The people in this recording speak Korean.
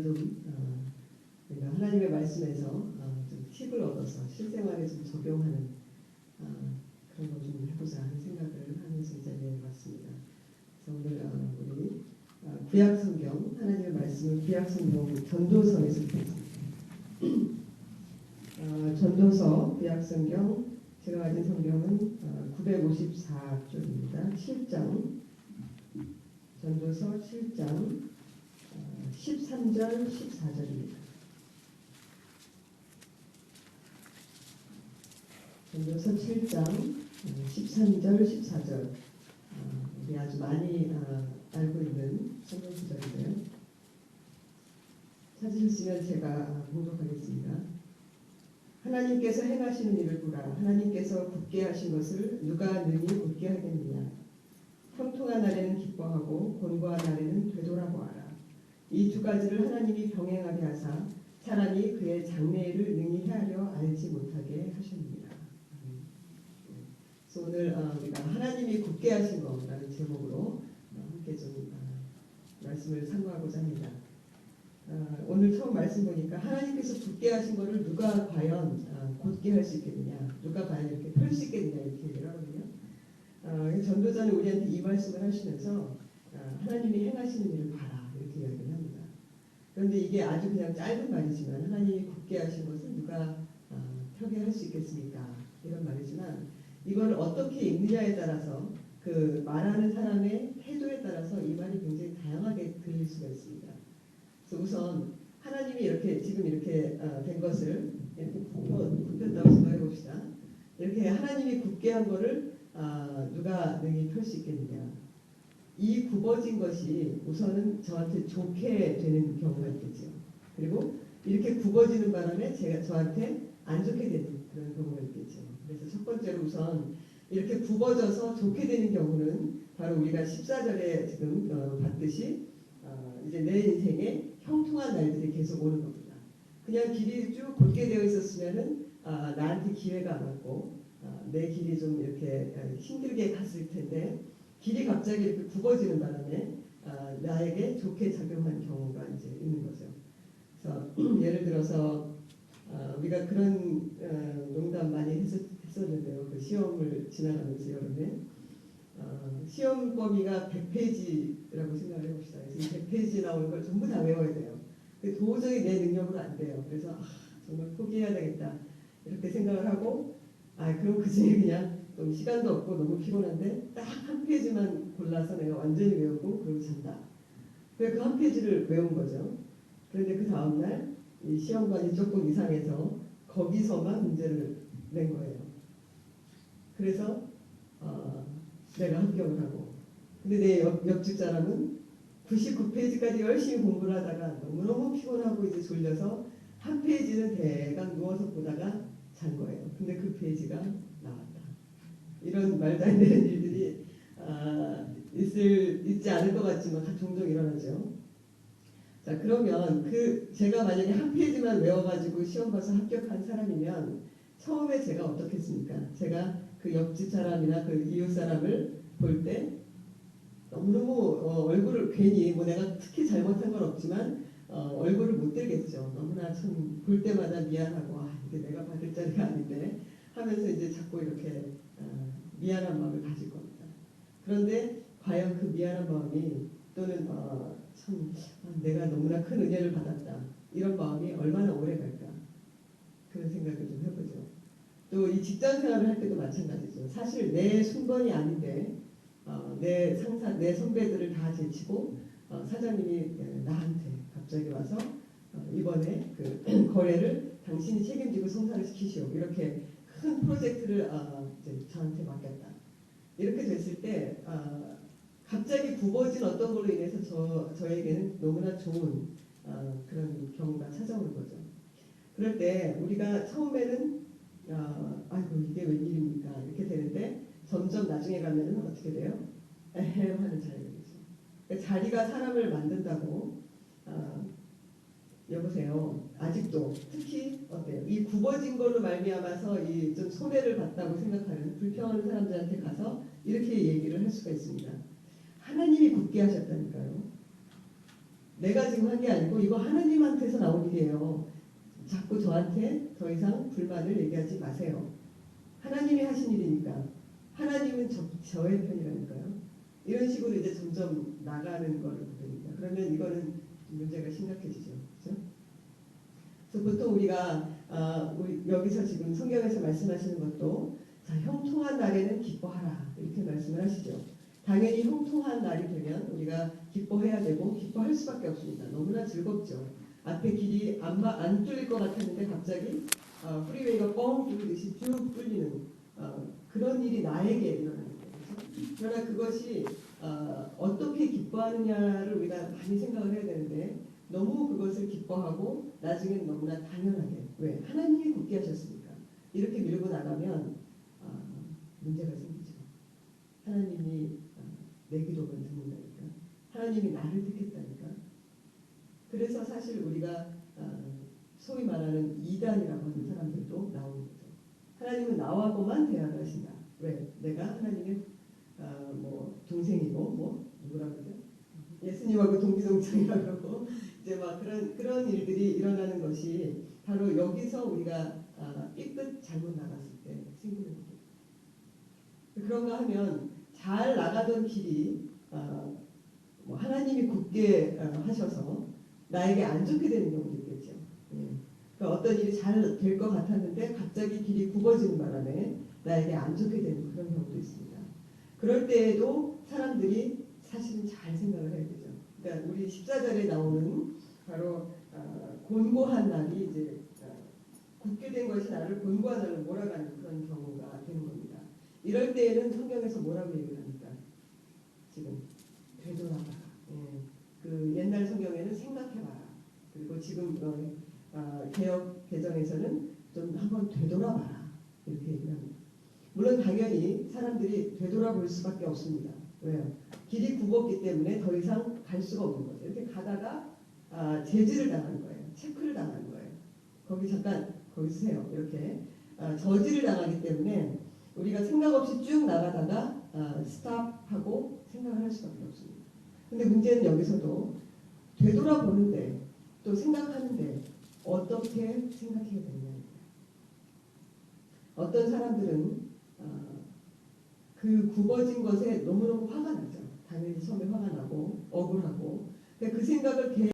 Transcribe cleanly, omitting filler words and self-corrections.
그런 좀 우리가 하나님의 말씀에서 좀 팁을 얻어서 실생활에 좀 적용하는 그런 걸 좀 해보자 하는 생각을 하면서 이 자리에 왔습니다. 그래서 오늘 우리 구약 성경 하나님의 말씀을 구약 성경 전도서에서 보겠습니다. 전도서 구약 성경 제가 가진 성경은 954쪽입니다. 7장 전도서 7장 13절 14절입니다. 전도서 7장 13절 14절 우리 아주 많이 알고 있는 성경 구절인데요. 찾으셨으면 제가 봉독하겠습니다. 하나님께서 행하시는 일을 보라. 하나님께서 굳게 하신 것을 누가 능히 굳게 하겠느냐. 형통한 날에는 기뻐하고 곤고한 날에는 되돌아보아라. 이 두 가지를 하나님이 병행하게 하사 사람이 그의 장래일을 능히 헤아려 알지 못하게 하셨느니라. 그래서 오늘 우리가 하나님이 굳게 하신 것이라는 제목으로 함께 좀 말씀을 상고하고자 합니다. 오늘 처음 말씀 보니까 하나님께서 굳게 하신 것을 누가 과연 곧게 할 수 있겠느냐, 누가 과연 이렇게 펼 수 있겠느냐 이렇게 얘기를 하거든요. 전도자는 우리한테 이 말씀을 하시면서 하나님이 행하시는 일을 봐라 이렇게 이야기를 합니다. 그런데 이게 아주 그냥 짧은 말이지만 하나님이 굳게 하신 것을 누가 펴게 할 수 있겠습니까? 이런 말이지만 이걸 어떻게 읽느냐에 따라서 그 말하는 사람의 태도에 따라서 이 말이 굉장히 다양하게 들릴 수가 있습니다. 그래서 우선 하나님이 이렇게 지금 이렇게 된 것을 이렇게 굽혔다고 생각해 봅시다. 이렇게 하나님이 굳게 한 거를 누가 능히 펼 수 있겠느냐. 이 굽어진 것이 우선은 저한테 좋게 되는 경우가 있겠죠. 그리고 이렇게 굽어지는 바람에 저한테 안 좋게 되는 그런 경우가 있겠죠. 그래서 첫 번째로 우선 이렇게 굽어져서 좋게 되는 경우는 바로 우리가 14절에 지금 봤듯이 이제 내 인생에 형통한 날들이 계속 오는 겁니다. 그냥 길이 쭉 곧게 되어 있었으면은 나한테 기회가 안 왔고 내 길이 좀 이렇게 힘들게 갔을 텐데 길이 갑자기 이렇게 굽어지는 바람에 나에게 좋게 작용한 경우가 이제 있는 거죠. 그래서 예를 들어서 우리가 그런 농담 많이 했었는데요. 그 시험을 지나가면서 여름에 시험 범위가 100페이지라고 생각을 해봅시다. 그래서 이 100페이지 나오는 걸 전부 다 외워야 돼요. 도저히 내 능력으로 안 돼요. 그래서 정말 포기해야 되겠다 이렇게 생각을 하고 그럼 그 중에 그냥 좀 시간도 없고 너무 피곤한데 딱 한 페이지만 골라서 내가 완전히 외우고 그러고 잔다. 그래서 그 한 페이지를 외운 거죠. 그런데 그 다음날 이 시험관이 조금 이상해서 거기서만 문제를 낸 거예요. 그래서 내가 합격을 하고 근데 내 옆집 사람은 99페이지까지 열심히 공부를 하다가 너무너무 피곤하고 이제 졸려서 한 페이지는 대강 누워서 보다가 잔 거예요. 근데 그 페이지가 나왔다. 이런 말도 안 되는 일들이 있지 않을 것 같지만 종종 일어나죠. 자, 그러면 제가 만약에 한 페이지만 외워가지고 시험 봐서 합격한 사람이면 처음에 제가 어떻겠습니까? 제가 그 옆집 사람이나 그 이웃 사람을 볼 때 너무너무 얼굴을 괜히 내가 특히 잘못한 건 없지만 얼굴을 못 들겠죠. 너무나 참 볼 때마다 미안하고 이게 내가 받을 자리가 아닌데 하면서 이제 자꾸 이렇게 미안한 마음을 가질 겁니다. 그런데 과연 그 미안한 마음이 또는 참 내가 너무나 큰 은혜를 받았다 이런 마음이 얼마나 오래 갈까 그런 생각을 좀 해보죠. 또 이 직장 생활을 할 때도 마찬가지죠. 사실 내 순번이 아닌데 내 상사, 내 선배들을 다 제치고 사장님이 나한테 갑자기 와서 이번에 그 거래를 당신이 책임지고 성사를 시키시오. 이렇게 큰 프로젝트를 이제 저한테 맡겼다. 이렇게 됐을 때 갑자기 굽어진 어떤 걸로 인해서 저에게는 너무나 좋은 그런 경우가 찾아오는 거죠. 그럴 때 우리가 처음에는 아이고 이게 웬일입니까 이렇게 되는데 점점 나중에 가면은 어떻게 돼요? 에헴 하는 자리가 되죠. 그러니까 자리가 사람을 만든다고 여보세요. 아직도 특히 어때요? 이 굽어진 걸로 말미암아서 이 좀 손해를 봤다고 생각하는 불평하는 사람들한테 가서 이렇게 얘기를 할 수가 있습니다. 하나님이 굳게 하셨다니까요. 내가 지금 한 게 아니고 이거 하나님한테서 나온 일이에요. 자꾸 저한테 더 이상 불만을 얘기하지 마세요. 하나님이 하신 일이니까. 하나님은 저의 편이라니까요. 이런 식으로 이제 점점 나가는 거를 보입니다. 그러면 이거는 문제가 심각해지죠. 그렇죠? 그래서 보통 우리가 우리 여기서 지금 성경에서 말씀하시는 것도 자, 형통한 날에는 기뻐하라 이렇게 말씀을 하시죠. 당연히 형통한 날이 되면 우리가 기뻐해야 되고 기뻐할 수밖에 없습니다. 너무나 즐겁죠. 앞에 길이 안 뚫릴 것 같았는데 갑자기 프리웨이가 뻥 뚫리듯이 쭉 뚫리는 그런 일이 나에게 일어나는 거죠. 그렇죠? 그러나 그것이 어떻게 기뻐하느냐를 우리가 많이 생각을 해야 되는데 너무 그것을 기뻐하고 나중엔 너무나 당연하게 왜? 하나님이 굳게 하셨으니까 이렇게 밀고 나가면 문제가 생기죠. 하나님이 내 기도를 듣는다니까. 하나님이 나를 택했다니까. 그래서 사실 우리가 소위 말하는 이단이라고 하는 사람들도 나오는 거죠. 하나님은 나하고만 대화를 하신다. 왜? 내가 하나님의 뭐 동생이고 뭐 누구라고 그러죠? 예수님하고 동기동창이라고 그러고 이제 막 그런 일들이 일어나는 것이 바로 여기서 우리가 삐끗 잘못 나갔을 때 생기는 겁니다. 그런가 하면 잘 나가던 길이 뭐 하나님이 굳게 하셔서 나에게 안 좋게 되는 경우도 있겠죠. 예. 그러니까 어떤 일이 잘 될 것 같았는데 갑자기 길이 굽어지는 바람에 나에게 안 좋게 되는 그런 경우도 있습니다. 그럴 때에도 사람들이 사실은 잘 생각을 해야 되죠. 그러니까 우리 14절에 나오는 바로 곤고한 날이 이제 굳게 된 것이 나를 곤고한 날로 몰아가는 그런 경우가 되는 겁니다. 이럴 때에는 성경에서 뭐라고 얘기를 합니까? 지금 되돌아봐라. 예. 그 옛날 성경에는 생각해봐라. 그리고 지금 개역 개정에서는 좀 한번 되돌아봐라. 이렇게 얘기를 합니다. 물론 당연히 사람들이 되돌아볼 수밖에 없습니다. 왜요? 길이 굽었기 때문에 더 이상 갈 수가 없는 거죠. 이렇게 가다가 제지를 당하는 거예요. 체크를 당하는 거예요. 거기 잠깐 거기 서세요. 이렇게 저지를 당하기 때문에 우리가 생각 없이 쭉 나가다가 스탑하고 생각을 할 수밖에 없습니다. 근데 문제는 여기서도 되돌아보는데 또 생각하는데 어떻게 생각해야 되느냐입니다. 어떤 사람들은 그 굽어진 것에 너무너무 화가 나죠. 당연히 처음에 화가 나고 억울하고 근데 그 생각을